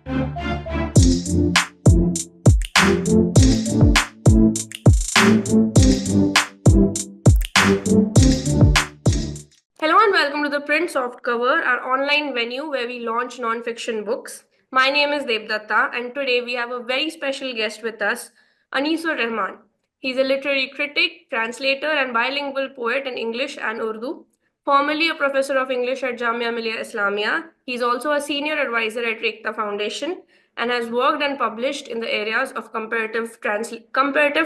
Hello and welcome to ThePrint SoftCover, our online venue where we launch non-fiction books. My name is Devdatta, and today we have a very special guest with us, Anisur Rahman. He's a literary critic, translator, and bilingual poet in English and Urdu. Formerly a professor of English at Jamia Millia Islamia, he's also a senior advisor at Rekta Foundation and has worked and published in the areas of comparative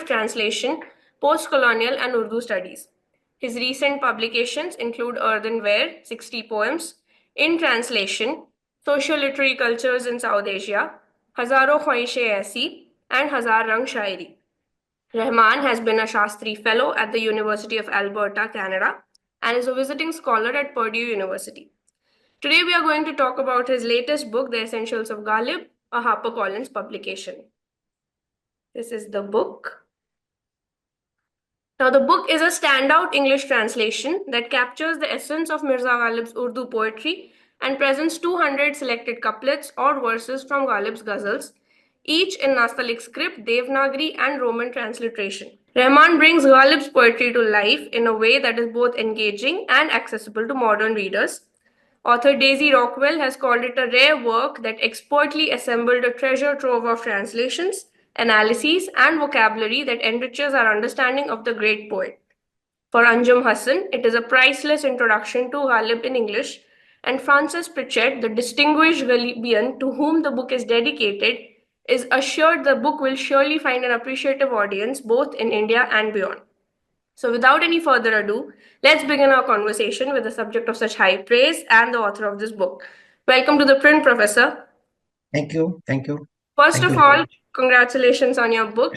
translation, post-colonial, and Urdu studies. His recent publications include Earthenware, 60 Poems, In Translation, Social Literary Cultures in South Asia, Hazaro Khwaishe Aisi, and Hazar Rang Shairi. Rahman has been a Shastri Fellow at the University of Alberta, Canada, and is a visiting scholar at Purdue University. Today we are going to talk about his latest book, The Essentials of Ghalib, a HarperCollins publication. This is the book. Now, the book is a standout English translation that captures the essence of Mirza Ghalib's Urdu poetry and presents 200 selected couplets or verses from Ghalib's ghazals, each in Nastaliq script, Devanagari, and Roman transliteration. Rahman brings Ghalib's poetry to life in a way that is both engaging and accessible to modern readers. Author Daisy Rockwell has called it a rare work that expertly assembled a treasure trove of translations, analyses, and vocabulary that enriches our understanding of the great poet. For Anjum Hassan, it is a priceless introduction to Ghalib in English, and Francis Pritchett, the distinguished Ghalibian to whom the book is dedicated, is assured the book will surely find an appreciative audience both in India and beyond. So, without any further ado, let's begin our conversation with the subject of such high praise and the author of this book. Welcome to ThePrint, Professor. Thank you. Thank you. First of all, congratulations on your book.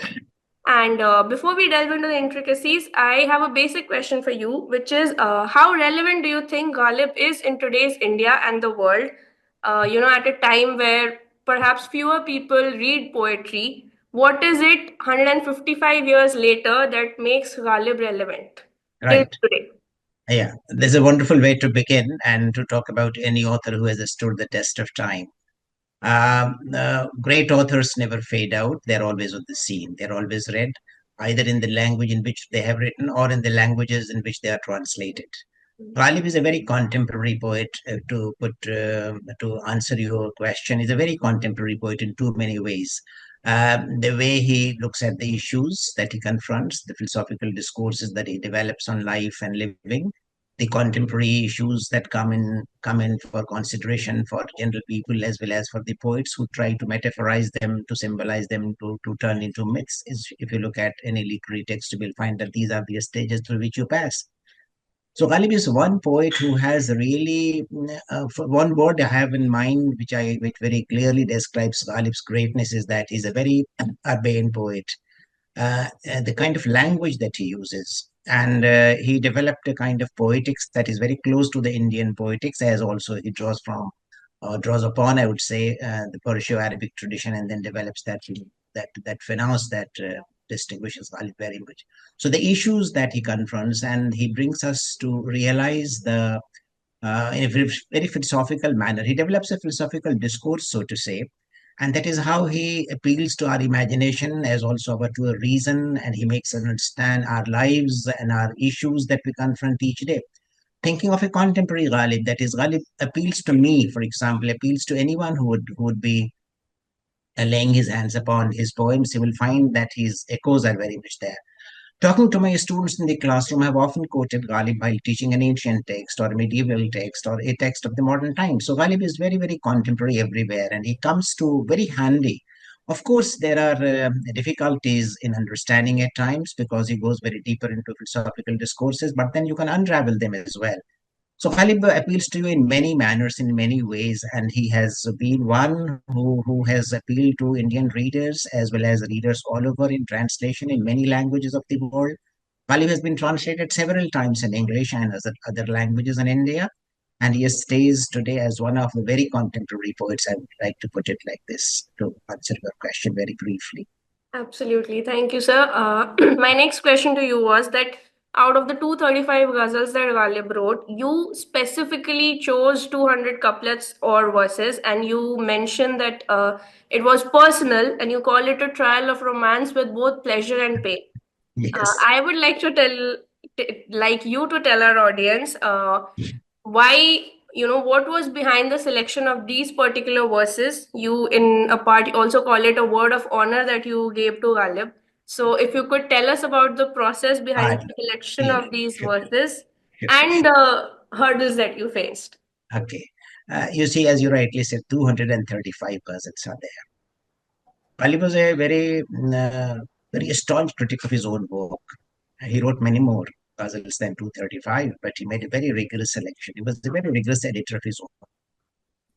And before we delve into the intricacies, I have a basic question for you, which is how relevant do you think Ghalib is in today's India and the world? At a time where perhaps fewer people read poetry, what is it 155 years later that makes Ghalib relevant till Right. today? Yeah, there's a wonderful way to begin and to talk about any author who has stood the test of time. Great authors never fade out. They're always on the scene. They're always read, either in the language in which they have written or in the languages in which they are translated. Ghalib is a very contemporary poet. To answer your question, is a very contemporary poet in too many ways. The way he looks at the issues that he confronts, the philosophical discourses that he develops on life and living, the contemporary issues that come in for consideration for general people as well as for the poets who try to metaphorize them, to symbolize them, to turn into myths. If you look at any literary text, you will find that these are the stages through which you pass. So Ghalib is one poet who has really, for one word I have in mind, which very clearly describes Ghalib's greatness, is that he's a very urbane poet. And the kind of language that he uses, and he developed a kind of poetics that is very close to the Indian poetics, as also he draws upon, I would say, the Perso-Arabic tradition, and then develops that finance that distinguishes Ghalib very much. So the issues that he confronts, and he brings us to realize in a very philosophical manner. He develops a philosophical discourse, so to say, and that is how he appeals to our imagination as also to a reason, and he makes us understand our lives and our issues that we confront each day. Thinking of a contemporary Ghalib, that is, Ghalib appeals to me, for example, appeals to anyone who would be laying his hands upon his poems. He will find that his echoes are very much there. Talking to my students in the classroom, I've often quoted Ghalib while teaching an ancient text or a medieval text or a text of the modern times. So Ghalib is very, very contemporary everywhere, and he comes to very handy. Of course, there are difficulties in understanding at times because he goes very deeper into philosophical discourses, but then you can unravel them as well. So Khalib appeals to you in many manners, in many ways, and he has been one who has appealed to Indian readers as well as readers all over in translation in many languages of the world. Khalib has been translated several times in English and as other languages in India, and he stays today as one of the very contemporary poets. I would like to put it like this to answer your question very briefly. Absolutely. Thank you, sir. My next question to you was that out of the 235 ghazals that Ghalib wrote, you specifically chose 200 couplets or verses, and you mentioned that it was personal, and you call it a trial of romance with both pleasure and pain. Yes. I would like to like you to tell our audience why, what was behind the selection of these particular verses. You, in a part, also call it a word of honor that you gave to Ghalib. So, if you could tell us about the process behind Hard. the selection Yeah, of these sure, verses sure, sure, and sure. the hurdles that you faced. Okay. You see, as you rightly said, 235 persons are there. Khalid was a very staunch critic of his own work. He wrote many more puzzles than 235, but he made a very rigorous selection. He was a very rigorous editor of his own work.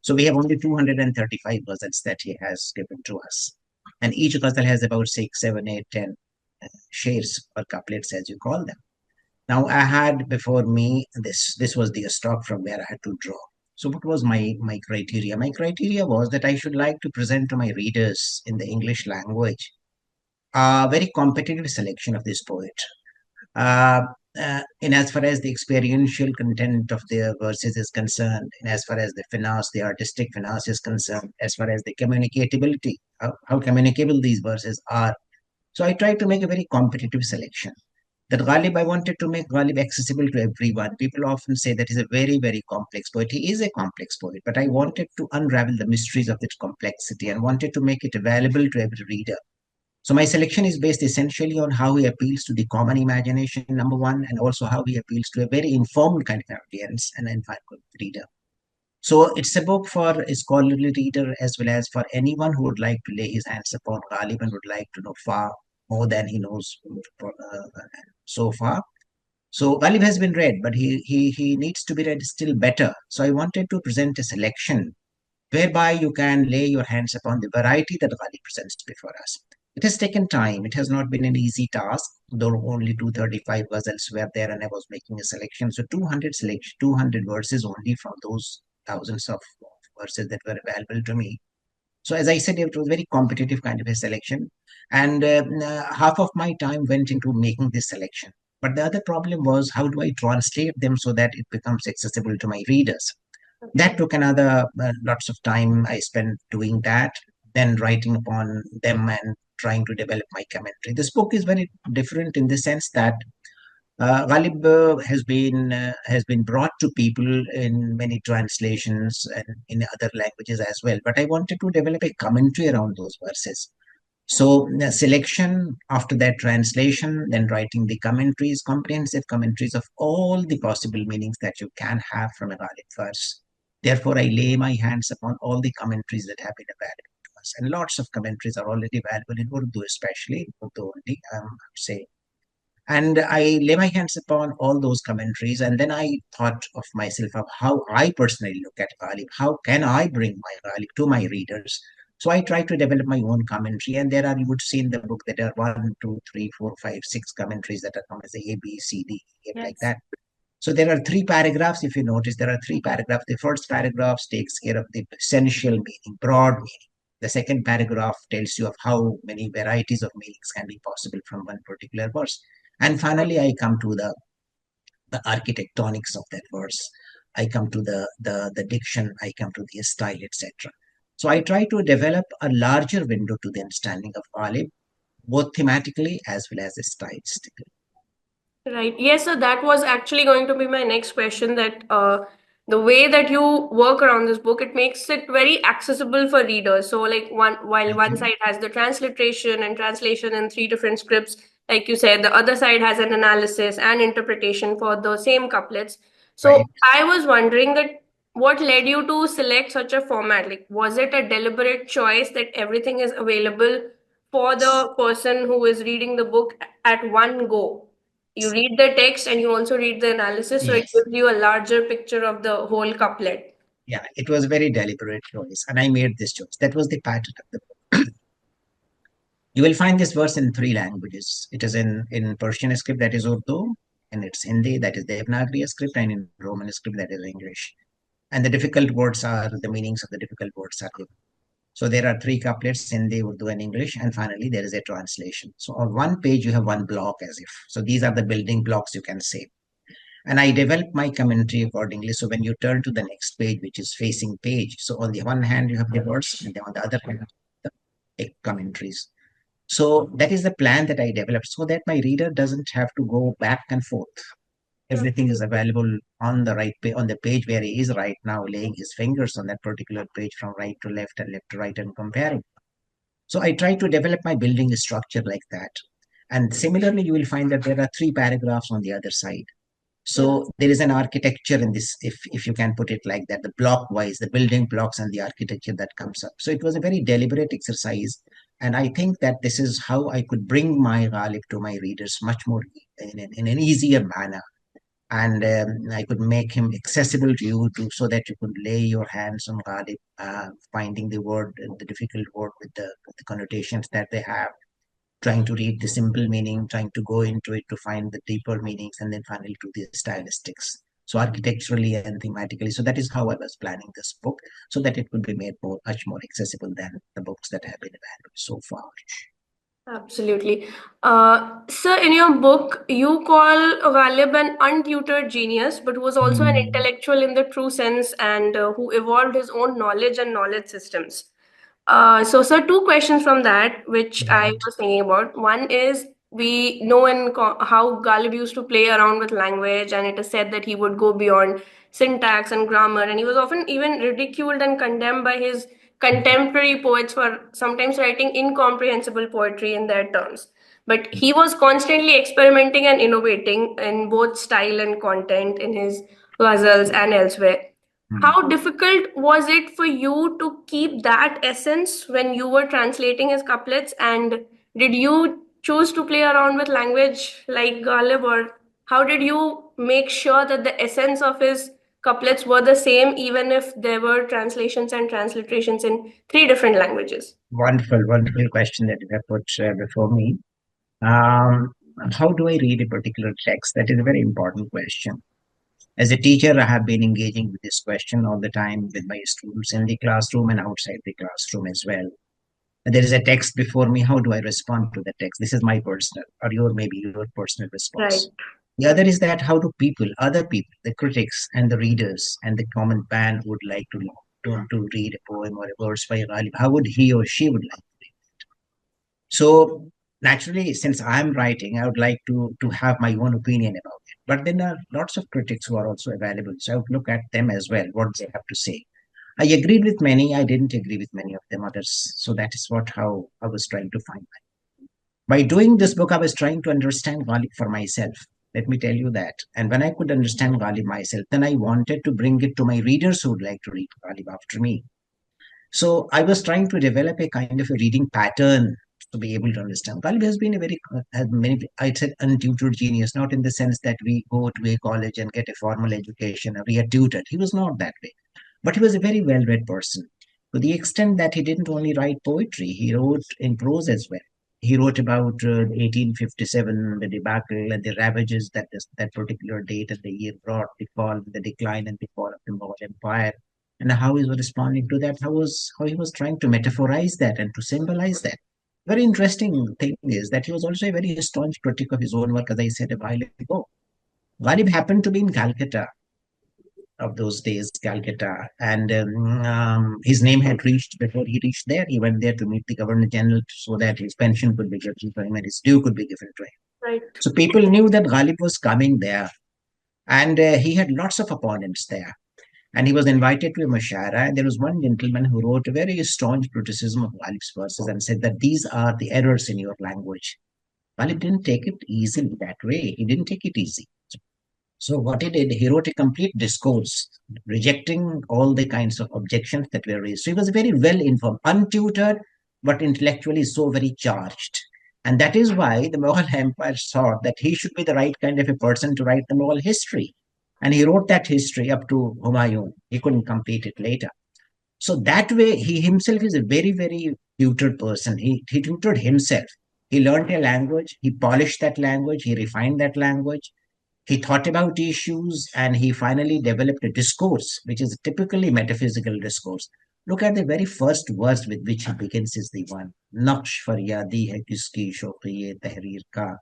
So we have only 235 ghazals that he has given to us. And each ghazal has about 6, 7, 8, 10 shares or couplets, as you call them. Now I had before me this was the stock from where I had to draw. So what was my criteria? My criteria was that I should like to present to my readers in the English language a very competitive selection of this poet. Uh, in as far as the experiential content of their verses is concerned, in as far as the finesse, the artistic finesse is concerned, as far as the communicability, how communicable these verses are. So I tried to make a very competitive selection. That Ghalib, I wanted to make Ghalib accessible to everyone. People often say that he's a very, very complex poet. He is a complex poet, but I wanted to unravel the mysteries of that complexity and wanted to make it available to every reader. So my selection is based essentially on how he appeals to the common imagination, number one, and also how he appeals to a very informed kind of audience and in fact reader. So it's a book for a scholarly reader as well as for anyone who would like to lay his hands upon Ghalib and would like to know far more than he knows so far. So Ghalib has been read, but he needs to be read still better. So I wanted to present a selection whereby you can lay your hands upon the variety that Ghalib presents before us. It has taken time. It has not been an easy task, though only 235 ghazals were there and I was making a selection. So 200 selection, 200 verses only from those thousands of verses that were available to me. So as I said, it was very competitive kind of a selection. And half of my time went into making this selection. But the other problem was how do I translate them so that it becomes accessible to my readers? That Okay. took another lots of time I spent doing that, then writing upon them and trying to develop my commentary. This book is very different in the sense that Ghalib has been brought to people in many translations and in other languages as well. But I wanted to develop a commentary around those verses. So the selection after that translation, then writing the commentaries, comprehensive commentaries of all the possible meanings that you can have from a Ghalib verse. Therefore, I lay my hands upon all the commentaries that have been available to us. And lots of commentaries are already available in Urdu, especially in Urdu only, I would say. And I lay my hands upon all those commentaries. And then I thought of myself of how I personally look at Ghalib. How can I bring my Ghalib to my readers? So I try to develop my own commentary. And there are, you would see in the book, that there are one, two, three, four, five, six commentaries that are come as A, B, C, D, E, F, like Yes. that. So there are three paragraphs. If you notice, there are three paragraphs. The first paragraph takes care of the essential meaning, broad meaning. The second paragraph tells you of how many varieties of meanings can be possible from one particular verse. And finally, I come to the architectonics of that verse. I come to the diction. I come to the style, etc. So I try to develop a larger window to the understanding of Ghalib, both thematically as well as stylistically. Right. Yes, so that was actually going to be my next question, that the way that you work around this book, it makes it very accessible for readers. So like while Thank one you. side has the transliteration and translation in three different scripts, like you said, the other side has an analysis and interpretation for the same couplets. So Right. I was wondering that what led you to select such a format? Like, was it a deliberate choice that everything is available for the person who is reading the book at one go? You read the text and you also read the analysis, so it Yes. gives you a larger picture of the whole couplet. Yeah, it was a very deliberate choice, and I made this choice. That was the pattern of the book. You will find this verse in three languages. It is in Persian script, that is Urdu, and it's Hindi, that is Devanagari script, and in Roman script, that is English. And the difficult words are the meanings of the difficult words are given. So there are three couplets, Hindi, Urdu, and English, and finally there is a translation. So on one page you have one block as if. So these are the building blocks, you can say. And I develop my commentary accordingly. So when you turn to the next page, which is facing page, so on the one hand you have the words, and then on the other hand the commentaries. So that is the plan that I developed, so that my reader doesn't have to go back and forth. Everything is available on the on the page where he is right now, laying his fingers on that particular page from right to left and left to right and comparing. So I try to develop my building structure like that. And similarly, you will find that there are three paragraphs on the other side. Yeah. So there is an architecture in this, if you can put it like that, the block wise, the building blocks and the architecture that comes up. So it was a very deliberate exercise. And I think that this is how I could bring my Ghalib to my readers much more in an easier manner. And I could make him accessible to you so that you could lay your hands on Ghalib, finding the word, the difficult word with the connotations that they have, trying to read the simple meaning, trying to go into it to find the deeper meanings, and then finally to the stylistics. So architecturally and thematically. So that is how I was planning this book, so that it could be made much more accessible than the books that have been available so far. Absolutely. Sir, in your book, you call Ghalib an untutored genius, but who was also an Mm. intellectual in the true sense and who evolved his own knowledge and knowledge systems. So, sir, two questions from that, which I Right. was thinking about. One is we know how Ghalib used to play around with language, and it is said that he would go beyond syntax and grammar, and he was often even ridiculed and condemned by his contemporary poets for sometimes writing incomprehensible poetry in their terms. But he was constantly experimenting and innovating in both style and content in his ghazals and elsewhere. Mm. How difficult was it for you to keep that essence when you were translating his couplets? And did you choose to play around with language like Ghalib, or how did you make sure that the essence of his couplets were the same, even if there were translations and transliterations in three different languages? Wonderful, wonderful question that you have put before me. Um, how do I read a particular text? That is a very important question. As a teacher, I have been engaging with this question all the time with my students in the classroom and outside the classroom as well. There is a text before me. How do I respond to the text? This is my personal, or your maybe your personal Right. response. The other is that how do people, other people, the critics and the readers and the common fan would like to read a poem or a verse by Ghalib? How would he or she would like to read? So naturally, since I'm writing, I would like to have my own opinion about it. But then there are lots of critics who are also available. So I would look at them as well, what they have to say. I agreed with many, I didn't agree with many of them others. So that is what how I was trying to find. By doing this book, I was trying to understand Ghalib for myself. Let me tell you that. And when I could understand Ghalib myself, then I wanted to bring it to my readers who would like to read Ghalib after me. So I was trying to develop a kind of a reading pattern to be able to understand. Ghalib has been a very, many, I said, untutored genius, not in the sense that we go to a college and get a formal education or we are tutored. He was not that way. But he was a very well read person to the extent that he didn't only write poetry, he wrote in prose as well. He wrote about 1857, the debacle and the ravages that that particular date and the year brought, the fall, the decline and the fall of the Mughal Empire, and how he was responding to that, how he was trying to metaphorize that and to symbolize that. Very interesting thing is that he was also a very staunch critic of his own work, as I said a while ago. Ghalib happened to be in Calcutta of those days, Calcutta. And his name had reached, before he reached there, he went there to meet the Governor General so that his pension could be given to him and his due could be given to him. Right. So people knew that Ghalib was coming there. And he had lots of opponents there. And he was invited to a Mashara. And there was one gentleman who wrote a very staunch criticism of Ghalib's verses and said that these are the errors in your language. Ghalib didn't take it easily that way. He didn't take it easy. So what he did, he wrote a complete discourse, rejecting all the kinds of objections that were raised. So he was very well informed, untutored, but intellectually so very charged. And that is why the Mughal Empire thought that he should be the right kind of a person to write the Mughal history. And he wrote that history up to Humayun. He couldn't complete it later. So that way, he himself is a very, very tutored person. He tutored himself. He learned a language, he polished that language, he refined that language, he thought about issues, and he finally developed a discourse, which is typically metaphysical discourse. Look at the very first verse with which he begins is the one. Naqsh faryadi hai kiski shauqiye tahrir ka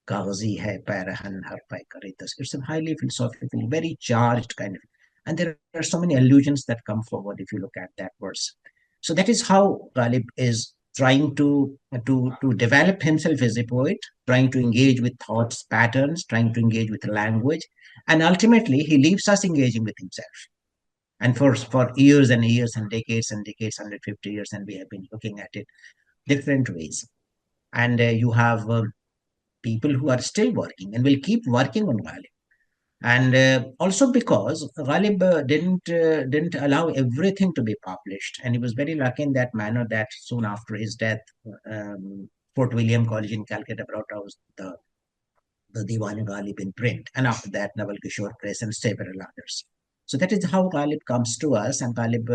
कागजी है पैरहन हर पै करे दस. It's a highly philosophical, very charged kind of, and there are so many allusions that come forward if you look at that verse. So that is how Ghalib is trying to develop himself as a poet, trying to engage with thoughts patterns, trying to engage with language, and ultimately he leaves us engaging with himself. And for years and years and decades, 150 years, and we have been looking at it different ways. And you have people who are still working and will keep working on Ghalib. And also because Ghalib didn't allow everything to be published, and he was very lucky in that manner that soon after his death, Fort William College in Calcutta brought out the Diwan Ghalib in print, and after that, Nawal Kishore Press and several others. So that is how Ghalib comes to us, and Ghalib,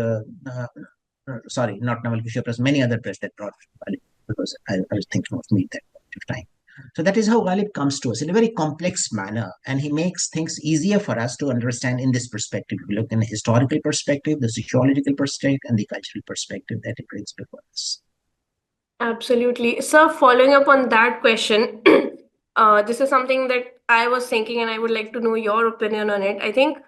sorry, not Nawal Kishore Press, many other press that brought Ghalib, because I was thinking of me at that point of time. So that is how Ghalib comes to us in a very complex manner, and he makes things easier for us to understand in this perspective. We look in the historical perspective, the sociological perspective, and the cultural perspective that it brings before us. Absolutely. So, following up on that question, this is something that I was thinking, and I would like to know your opinion on it. I think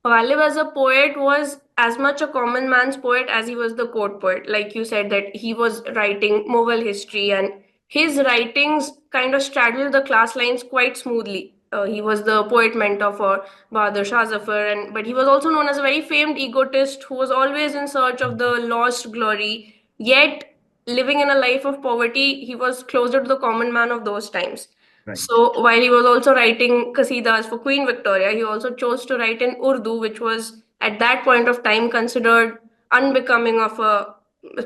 Ghalib as a poet was as much a common man's poet as he was the court poet. Like you said, that he was writing Mughal history, and his writings kind of straddled the class lines quite smoothly. He was the poet mentor for Bahadur Shah Zafar, and but he was also known as a very famed egotist who was always in search of the lost glory. Yet living in a life of poverty, he was closer to the common man of those times. Right. So while he was also writing qasidas for Queen Victoria, he also chose to write in Urdu, which was at that point of time considered unbecoming of a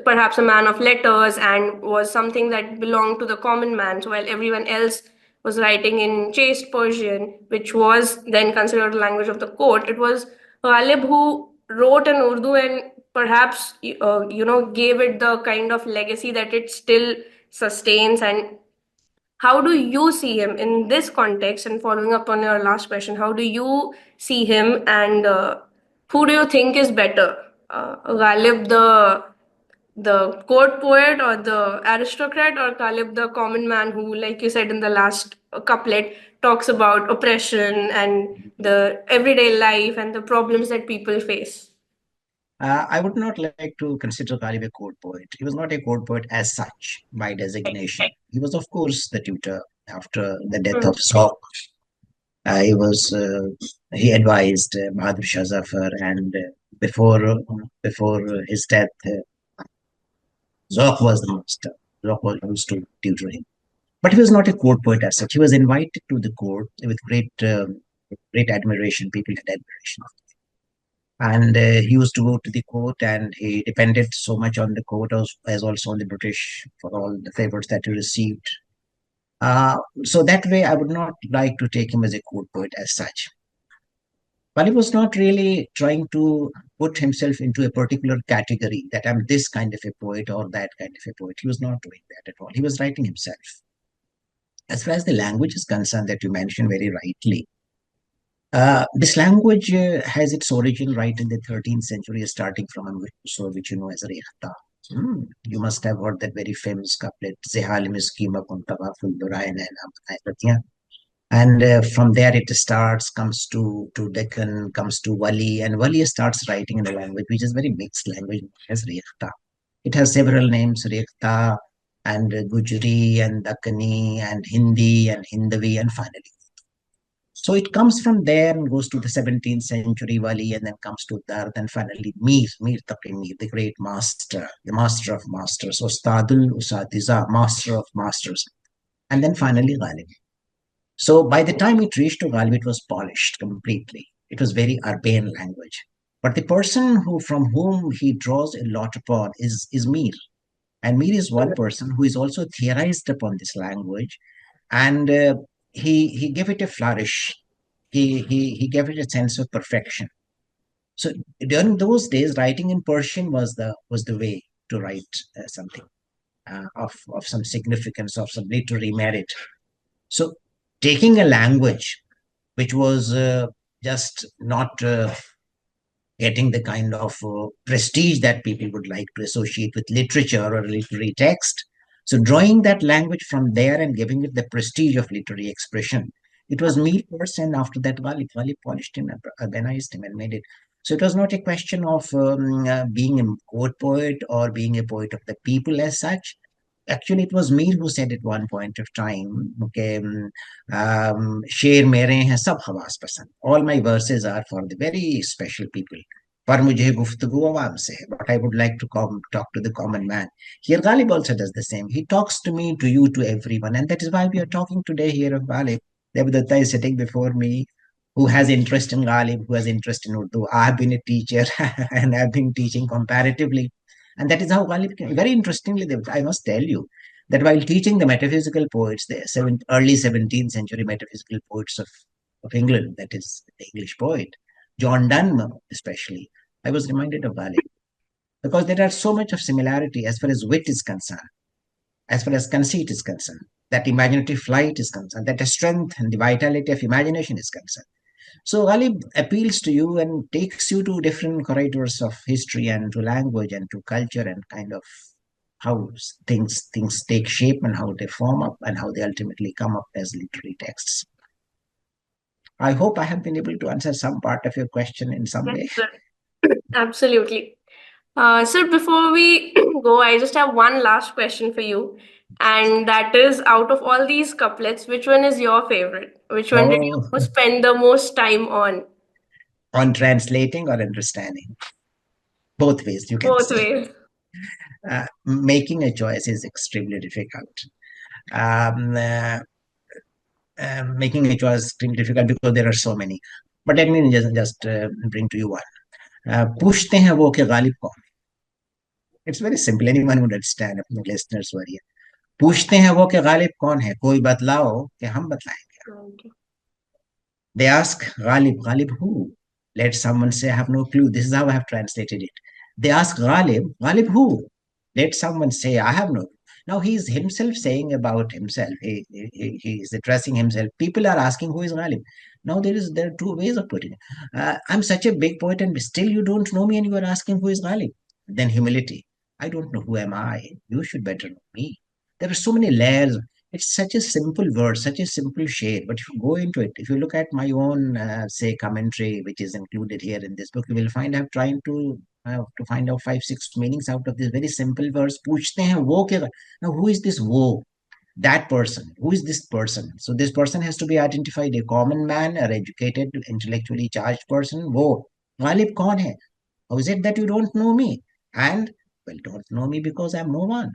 perhaps a man of letters and was something that belonged to the common man. So while everyone else was writing in chaste Persian, which was then considered the language of the court, it was Ghalib who wrote in Urdu and perhaps gave it the kind of legacy that it still sustains. And how do you see him in this context? And following up on your last question, how do you see him, and who do you think is better, Ghalib the court poet or the aristocrat, or Ghalib the common man who, like you said in the last couplet, talks about oppression and the everyday life and the problems that people face? I would not like to consider Ghalib a court poet. He was not a court poet as such by designation. He was, of course, the tutor after the death of Zauq. He advised Bahadur Shah Zafar, and before his death, Zauq was the master. Zauq was used to tutor him. But he was not a court poet as such. He was invited to the court with great admiration. People had admiration. And he used to go to the court, and he depended so much on the court as also on the British for all the favors that he received. So that way, I would not like to take him as a court poet as such. But he was not really trying to put himself into a particular category that I'm this kind of a poet or that kind of a poet. He was not doing that at all. He was writing himself. As far as the language is concerned, that you mentioned very rightly, this language has its origin right in the 13th century, starting from Amritsar, which you know as Rekhta. You must have heard that very famous couplet, "Zehal miskima kun tawaful durayan and and from there it starts, comes to Deccan, comes to Wali, and Wali starts writing in a language which is very mixed language as Rekhta. It has several names, Rekhta and Gujri and Dakkani and Hindi and Hindavi and finally. So it comes from there and goes to the 17th century Wali and then comes to Dard and finally Mir Taqi Mir, the great master, the master of masters, Ustadul Usatiza, master of masters, and then finally Ghalib. So by the time it reached to Ghalib, it was polished completely. It was very urbane language. But the person who from whom he draws a lot upon is Mir. And Mir is one person who is also theorized upon this language, and he gave it a flourish. He gave it a sense of perfection. So during those days, writing in Persian was the way to write something of some significance, of some literary merit. So taking a language which was just not getting the kind of prestige that people would like to associate with literature or literary text. So drawing that language from there and giving it the prestige of literary expression. It was Mir first, and after that, Ghalib polished him, urbanized him, and made it. So it was not a question of being a court poet or being a poet of the people as such. Actually, it was Mir who said at one point of time, okay, शेर मेरे हैं सब हवास पसंद. All my verses are for the very special people. पर मुझे गुफ्तगू आवाम से है. But I would like to talk to the common man. Here, Ghalib also does the same. He talks to me, to you, to everyone. And that is why we are talking today here of Ghalib. Devdatta is sitting before me, who has interest in Ghalib, who has interest in Urdu. I have been a teacher and I've been teaching comparatively. And that is how Ghalib came. Very interestingly, I must tell you that while teaching the metaphysical poets, the early 17th century metaphysical poets of England, that is the English poet, John Donne especially, I was reminded of Ghalib because there are so much of similarity as far as wit is concerned, as far as conceit is concerned, that imaginative flight is concerned, that the strength and the vitality of imagination is concerned. So Ghalib appeals to you and takes you to different corridors of history and to language and to culture and kind of how things take shape and how they form up and how they ultimately come up as literary texts. I hope I have been able to answer some part of your question in some Yes, way. sir. Absolutely. Sir, before we go, I just have one last question for you. And that is, out of all these couplets, which one is your favorite? Which one did Oh, you spend the most time on? on translating or understanding, both ways you can Both say. ways. Making a choice is extremely difficult. Um, uh, Making a choice is extremely difficult because there are so many. But let me just bring to you one. पूछते हैं वो कि गालिब कौन. It's very simple. Anyone would understand. अपने listeners were here. पूछते हैं वो कि गालिब कौन है, कोई बतलाओ कि हम बताएंगे. Okay. They ask Ghalib, Ghalib who? Let someone say, I have no clue. This is how I have translated it. They ask Ghalib, Ghalib who? Let someone say, I have no clue. Now he is himself saying about himself. He is addressing himself. People are asking who is Ghalib. Now there are two ways of putting it. I'm such a big poet and still you don't know me and you are asking who is Ghalib. Then humility. I don't know who am I. You should better know me. There are so many layers. It's such a simple word, such a simple shade. But if you go into it, if you look at my own, say, commentary, which is included here in this book, you will find I'm trying to find out 5, 6 meanings out of this very simple verse. पूछते हैं वो क्या? Now, who is this wo? That person. Who is this person? So this person has to be identified: a common man, an educated, intellectually charged person. Wo. Ghalib कौन है? How is it that you don't know me? And well, don't know me because I'm no one.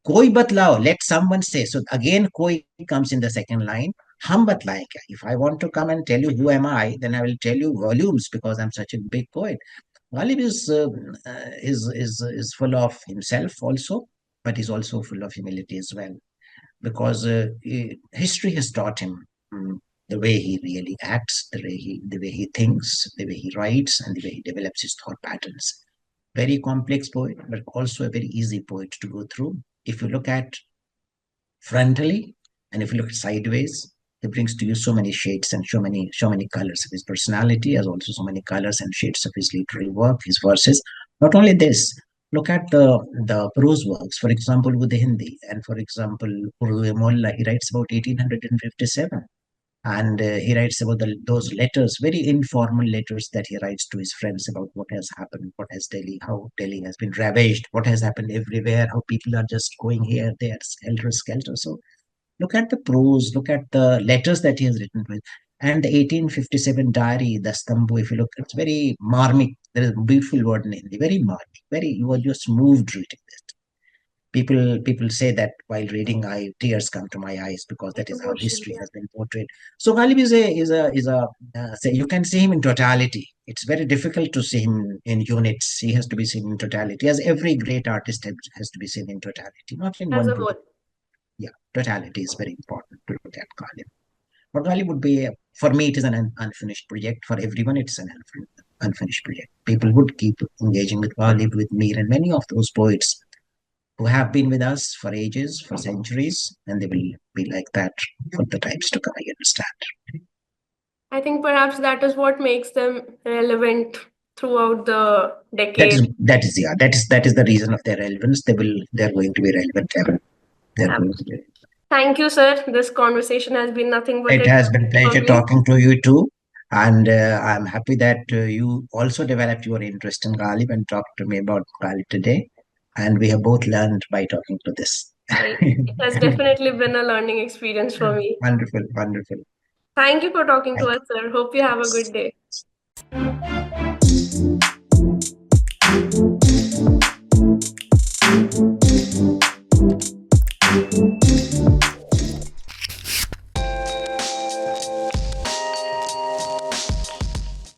कोई बतलाओ, let someone say. So again कोई comes in the second line. हम बतलाएं क्या? If I want to come and tell you who am I, then I will tell you volumes because I'm such a big poet. Ghalib is full of himself also, but he's also full of humility as well because history has taught him the way he really acts, the way he thinks, the way he writes, and the way he develops his thought patterns. Very complex poet, but also a very easy poet to go through. If you look at frontally and if you look sideways, he brings to you so many shades and so many colors of his personality, as also so many colors and shades of his literary work, his verses. Not only this, look at the prose works, for example, with the Hindi, and for example, Urdu Molla, he writes about 1857. And he writes about those letters, very informal letters that he writes to his friends about what has happened, what has Delhi, how Delhi has been ravaged, what has happened everywhere, how people are just going here, there, skelter, skelter. So look at the prose, look at the letters that he has written with. And the 1857 diary, the Stambu, if you look, it's very marmik. There is a beautiful word in Hindi, very marmik, very, you are just moved reading this. People say that while reading, I tears come to my eyes because that is how Emotion, history yeah. has been portrayed. So Ghalib is a say you can see him in totality. It's very difficult to see him in units. He has to be seen in totality, as every great artist has to be seen in totality, not in As one a blow. whole. Yeah, totality is very important to look at Ghalib. But Ghalib would be, for me, it is an unfinished project. For everyone, it's an unfinished project. People would keep engaging with Ghalib, with Mir, and many of those poets who have been with us for ages, for centuries, and they will be like that for the times to come, I understand. I think perhaps that is what makes them relevant throughout the That decade. is that is the reason of their relevance. They're going to be relevant ever. They're going to be. Thank you, sir. This conversation has been nothing but It has been enjoyable for pleasure me. talking to you too, and I'm happy that you also developed your interest in Ghalib and talked to me about Ghalib today, and we have both learned by talking to this. It has definitely been a learning experience for me. Wonderful, wonderful. Thank you for talking to Thank us, sir. Hope you have a good day. you.